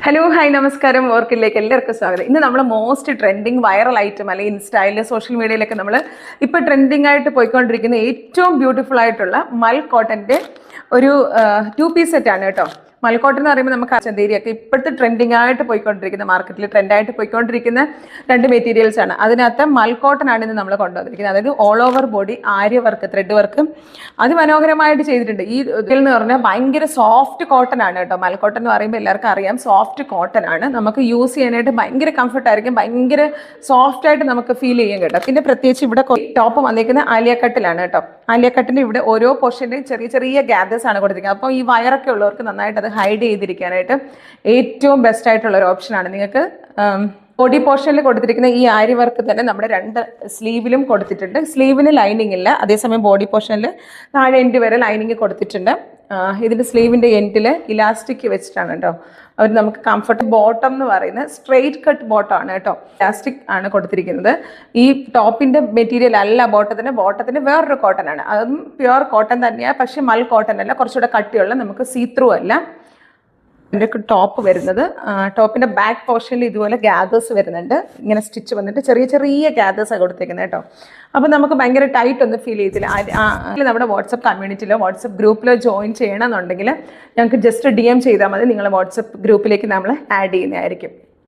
Hello hi നമസ്കാരം. ഓർക്കിലേക്ക് എല്ലാവർക്കും സ്വാഗതം. ഇന്ന് നമ്മൾ മോസ്റ്റ് ട്രെൻഡിങ് വൈറൽ ഐറ്റം അല്ലെങ്കിൽ ഇൻസ്റ്റയിൽ സോഷ്യൽ മീഡിയയിലൊക്കെ നമ്മൾ ഇപ്പോൾ ട്രെൻഡിങ് ആയിട്ട് പോയിക്കൊണ്ടിരിക്കുന്ന ഏറ്റവും ബ്യൂട്ടിഫുൾ ആയിട്ടുള്ള മൽ കോട്ടൻ്റെ ഒരു 2 പീസ് സെറ്റാണ് കേട്ടോ. മൽക്കോട്ടൻ എന്ന് പറയുമ്പോൾ നമുക്ക് ചന്തേരിയൊക്കെ ഇപ്പോഴത്തെ ട്രെൻഡിങ് ആയിട്ട് പോയിക്കൊണ്ടിരിക്കുന്ന മാർക്കറ്റിൽ ട്രെൻഡായിട്ട് പോയിക്കൊണ്ടിരിക്കുന്ന 2 മെറ്റീരിയൽസ് ആണ്. അതിനകത്ത് മൽക്കോട്ടൻ ആണ് ഇന്ന് നമ്മൾ കൊണ്ടുവന്നിരിക്കുന്നത്. അതായത് all over body aari work, thread work അതിമനോഹരമായിട്ട് ചെയ്തിട്ടുണ്ട്. ഈ ഇതിൽ എന്ന് പറഞ്ഞാൽ ഭയങ്കര സോഫ്റ്റ് കോട്ടൺ ആണ് കേട്ടോ. മൽക്കോട്ടൻ എന്ന് പറയുമ്പോൾ എല്ലാവർക്കും അറിയാം സോഫ്റ്റ് കോട്ടൺ ആണ്. നമുക്ക് യൂസ് ചെയ്യാനായിട്ട് ഭയങ്കര കംഫർട്ടായിരിക്കും, ഭയങ്കര സോഫ്റ്റ് ആയിട്ട് നമുക്ക് ഫീൽ ചെയ്യും കേട്ടോ. പിന്നെ പ്രത്യേകിച്ച് ഇവിടെ ടോപ്പ് വന്നിരിക്കുന്ന ആലിയ കട്ടിലാണ് കേട്ടോ. ആലിയ കട്ടിൻ്റെ ഇവിടെ ഓരോ പോർഷനിലും ചെറിയ ചെറിയ ഗ്യാദേഴ്സ് ആണ് കൊടുത്തിരിക്കുന്നത്. അപ്പോൾ ഈ വയറൊക്കെ ഉള്ളവർക്ക് നന്നായിട്ട് ഹൈഡ് ചെയ്തിരിക്കാനായിട്ട് ഏറ്റവും ബെസ്റ്റ് ആയിട്ടുള്ള ഒരു ഓപ്ഷനാണ്. നിങ്ങൾക്ക് ബോഡി പോർഷനിൽ കൊടുത്തിരിക്കുന്ന ഈ ആരി വർക്ക് തന്നെ നമ്മുടെ 2 സ്ലീവിലും കൊടുത്തിട്ടുണ്ട്. സ്ലീവിന് ലൈനിങ് ഇല്ല, അതേസമയം ബോഡി പോർഷനിൽ താഴെ എൻഡ് വരെ ലൈനിങ് കൊടുത്തിട്ടുണ്ട്. ഇതിൻ്റെ സ്ലീവിൻ്റെ എൻഡിൽ ഇലാസ്റ്റിക് വെച്ചിട്ടാണ് കേട്ടോ അവർ നമുക്ക് കംഫർട്ട്. ബോട്ടം എന്ന് പറയുന്നത് സ്ട്രെയിറ്റ് കട്ട് ബോട്ടം ആണ് കേട്ടോ. ഇലാസ്റ്റിക് ആണ് കൊടുത്തിരിക്കുന്നത്. ഈ ടോപ്പിൻ്റെ മെറ്റീരിയൽ അല്ല ബോട്ടത്തിന് വേറൊരു കോട്ടൺ ആണ്. അതും പ്യുവർ കോട്ടൺ തന്നെയാണ്, പക്ഷേ മൽ കോട്ടൺ അല്ല, കുറച്ചുകൂടെ കട്ടിയുള്ള നമുക്ക് സീത്രൂ അല്ല. ഇതിൻ്റെ ടോപ്പ് വരുന്നത്, ടോപ്പിൻ്റെ ബാക്ക് പോർഷനിൽ ഇതുപോലെ ഗ്യാദേഴ്സ് വരുന്നുണ്ട്. ഇങ്ങനെ സ്റ്റിച്ച് വന്നിട്ട് ചെറിയ ചെറിയ ഗ്യാദേഴ്സാണ് കൊടുത്തേക്കുന്നത് കേട്ടോ. അപ്പോൾ നമുക്ക് ഭയങ്കര ടൈറ്റ് ഒന്നും ഫീൽ ചെയ്തില്ല. നമ്മുടെ വാട്സപ്പ് കമ്മ്യൂണിറ്റിയിലോ വാട്സപ്പ് ഗ്രൂപ്പിലോ ജോയിൻ ചെയ്യണമെന്നുണ്ടെങ്കിൽ ഞങ്ങൾക്ക് ജസ്റ്റ് DM ചെയ്താൽ മതി. നിങ്ങളെ വാട്സപ്പ് ഗ്രൂപ്പിലേക്ക് നമ്മൾ ആഡ് ചെയ്യുന്നതായിരിക്കും.